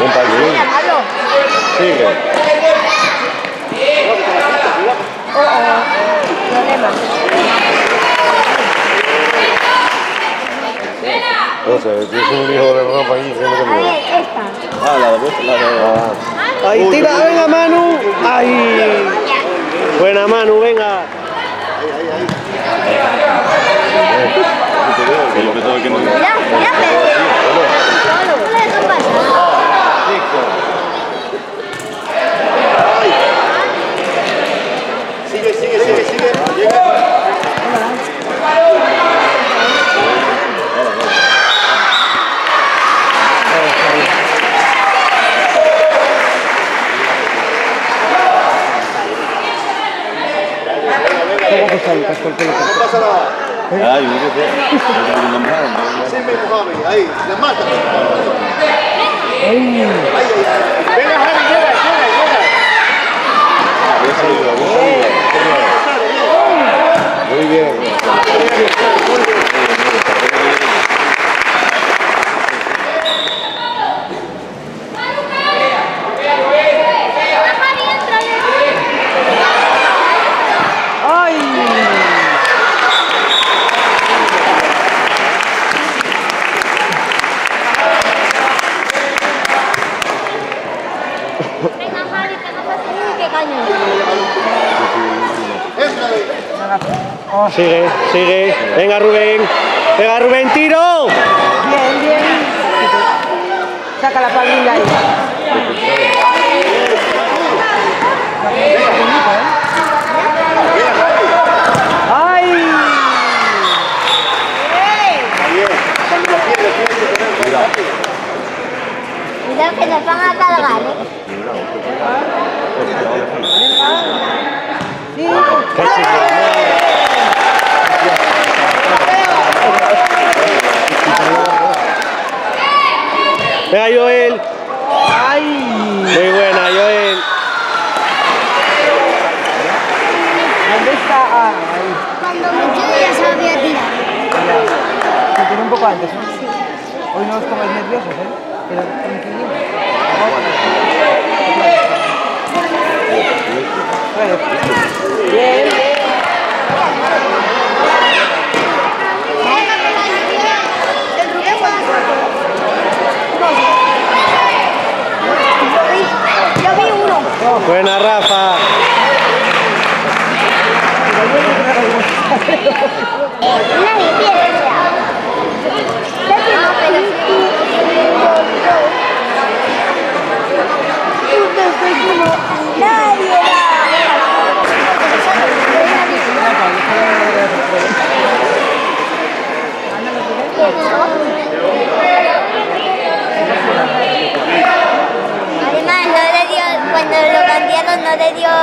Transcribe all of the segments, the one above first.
Compañero. Sigue. No sé, es un hijo de una país que no te mueve. Ah, la de Ahí tira, venga Manu. Ahí. Buena Manu, venga. Sigue. ¿Cómo pasa el casco el pelo? No pasa nada. Ay, no sé. Siempre Mohamed, ahí, la mata. Venga, Javi, llega. Muy bien. Sigue. Venga Rubén, tiro. Bien. Saca la palmilla ahí. ¡Ay! Cuidado que nos van a cargar, Venga Joel. ¡Ay! Muy buena Joel. ¿Dónde está? Ahí. Cuando me quede ya sabía tirar. Se tiene un poco antes, ¿no? Hoy no os pongáis nerviosos, ¿eh? Pero tranquilito. Bien. Yo vi uno. Buena Rafa. Nadie piensa. Nadie Además, no le dio, cuando lo cambiaron, no le dio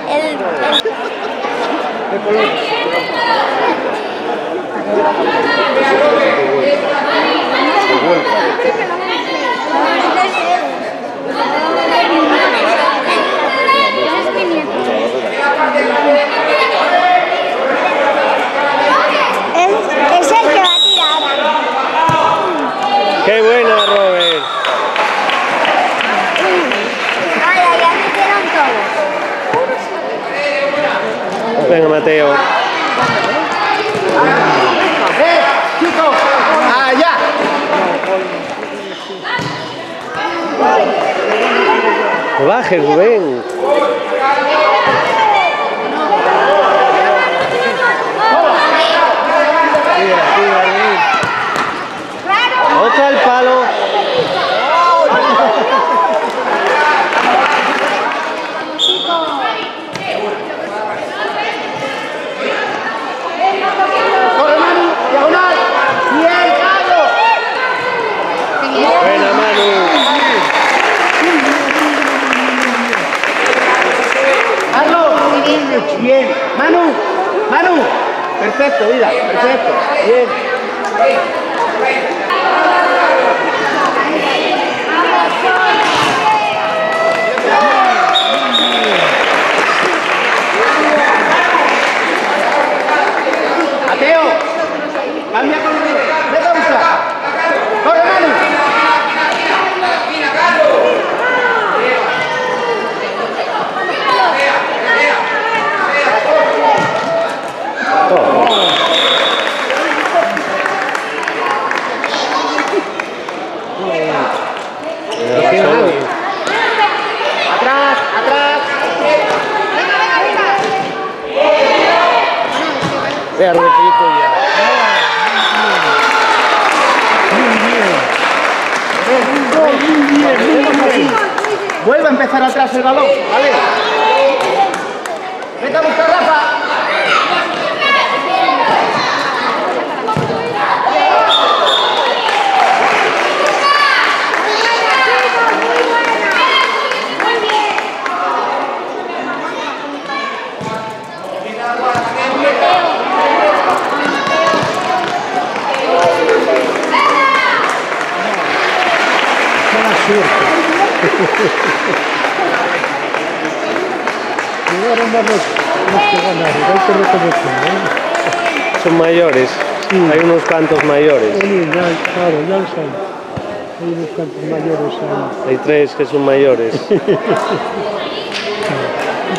el... Es el que va a tirar. Qué buena Robert. Vaya, ya metieron todos. Venga Mateo. Allá. No bajes, Rubén. Otro al palo. Corre Manu, diagonal. Bien, Carlos. Buena Manu. Carlos. Bien. Manu. Perfecto, vida. Perfecto. Bien. Mateo, cambia con el... ¡Vete a buscar! ¡Corre, Manu! No tiene nadie. ¡Atrás! ¡Atrás! Vea, Rufito ya. Muy bien. Vuelve a empezar atrás el balón, ¿vale? ¡Vete a buscar, Rafa! Son mayores. Sí. Hay unos cantos mayores. Sí, claro, ya lo sé. Hay unos cantos mayores ahí. Hay 3 que son mayores.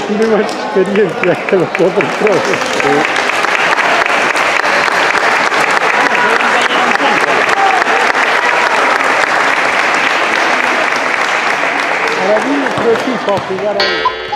Tiene más experiencia que los otros todos. Sí. Ahora viene otro equipo a jugar ahí.